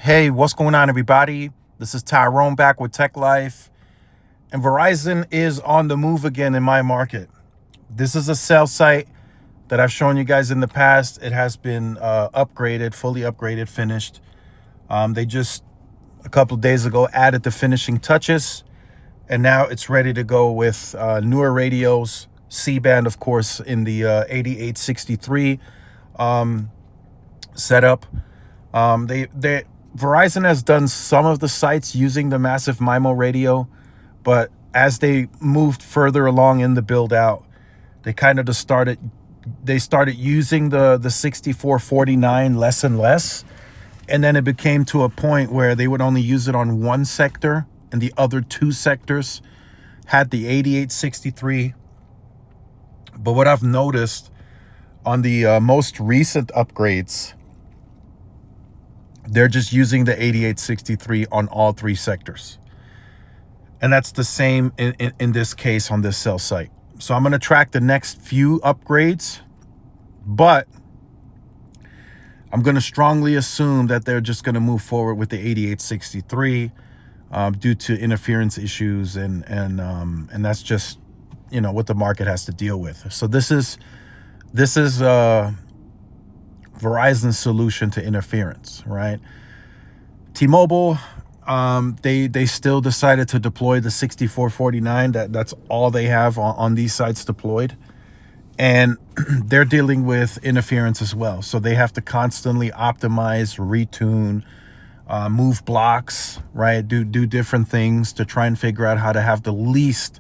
Hey, what's going on, everybody? This is Tyrone back with Tech Life, and Verizon is on the move again in my market. This is a cell site that I've shown you guys in the past. It has been upgraded, fully upgraded, finished. They just a couple of days ago added the finishing touches, and now it's ready to go with newer radios, C-band, of course, in the 8863 setup. Verizon has done some of the sites using the massive MIMO radio, but as they moved further along in the build out, they kind of started using the 6449 less and less, and then it became to a point where they would only use it on one sector, and the other two sectors had the 8863. But what I've noticed on the most recent upgrades, they're just using the 8863 on all three sectors. And that's the same in this case on this cell site. So I'm going to track the next few upgrades, but I'm going to strongly assume that they're just going to move forward with the 8863 due to interference issues, and that's just, you know, what the market has to deal with. So this is Verizon's solution to interference, right? T-Mobile, they still decided to deploy the 6449. That's all they have on these sites deployed, and they're dealing with interference as well. So they have to constantly optimize, retune, move blocks, right? Do different things to try and figure out how to have the least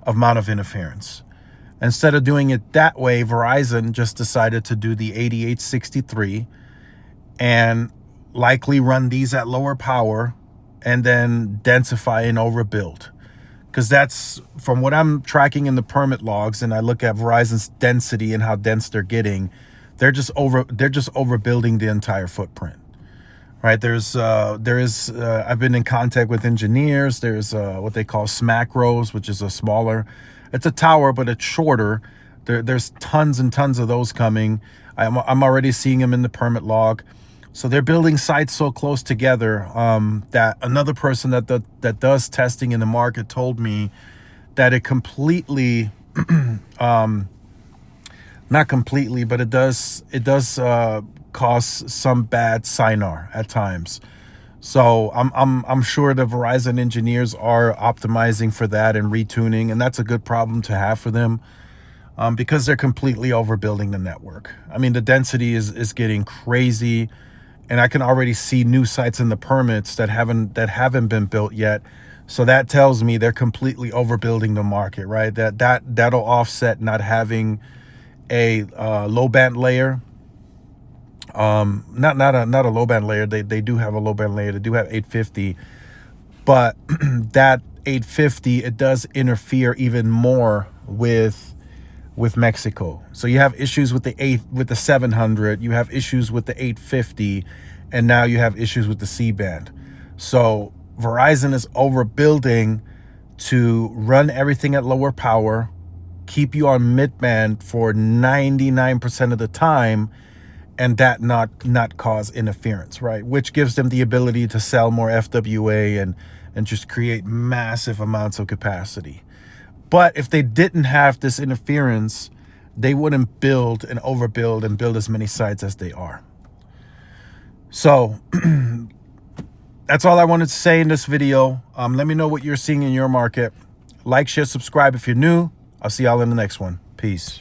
amount of interference. Instead of doing it that way, Verizon just decided to do the 8863 and likely run these at lower power and then densify and overbuild. Because that's, from what I'm tracking in the permit logs, and I look at Verizon's density and how dense they're getting, they're just overbuilding the entire footprint. Right? I've been in contact with engineers. There's what they call smack rows, which is a smaller, it's a tower, but it's shorter. There's tons and tons of those coming. I'm already seeing them in the permit log. So they're building sites so close together that another person that does testing in the market told me that it completely, not completely, but it does cause some bad SINAR at times. So I'm sure the Verizon engineers are optimizing for that and retuning, and that's a good problem to have for them, because they're completely overbuilding the network. I mean, the density is getting crazy, and I can already see new sites in the permits that haven't been built yet. So that tells me they're completely overbuilding the market, right? That'll offset not having a low band layer. Not a low band layer. They do have a low band layer. They do have 850, but that 850, it does interfere even more with Mexico. So you have issues with the 700, you have issues with the 850, and now you have issues with the C-band. So Verizon is overbuilding to run everything at lower power, keep you on mid-band for 99% of the time, and that not cause interference, right? Which gives them the ability to sell more FWA and just create massive amounts of capacity. But if they didn't have this interference, they wouldn't build and overbuild and build as many sites as they are. So that's all I wanted to say in this video. Let me know what you're seeing in your market. Like, share, subscribe if you're new. I'll see y'all in the next one. Peace.